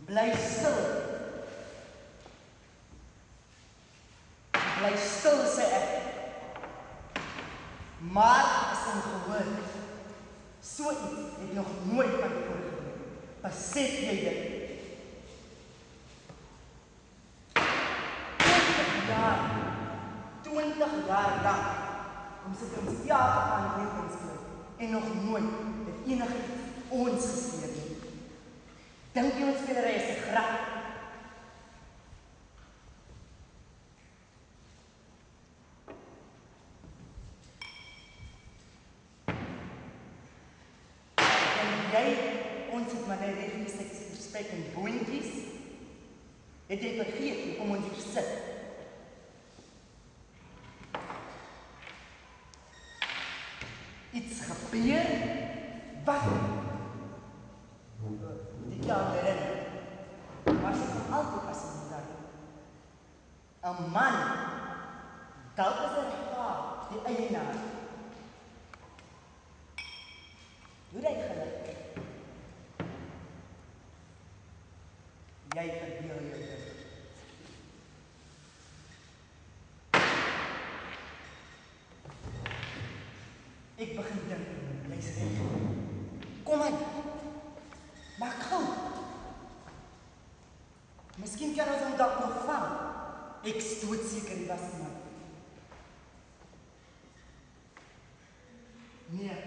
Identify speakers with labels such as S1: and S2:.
S1: Bly stil. Bly stil, sê ek. Maar is ongehoord. So iets het nog nooit van tevore gebeur. Besef jy dit? 20 jaar lang kom sit ons elke aand net ons klip en nog nooit het enigiets ons gesteer nie. Dink jy ons spelery is 'n grap? Ons het maar net respek en boontjies. Het jy vergeet hoekom ons hier sit? Iets gebeur? Wat? Die kamerin. Maar sy kan altyd as jy daar. 'n man. Dalk is hy die eienaar. Doe jy geluk? Jy verdeel jou dit. Ek begin dink, jy's reg. Kom aan. Maak gou. Miskien kan ons hom dalk nog vang. Ek stoot seker die was iemand. Nee.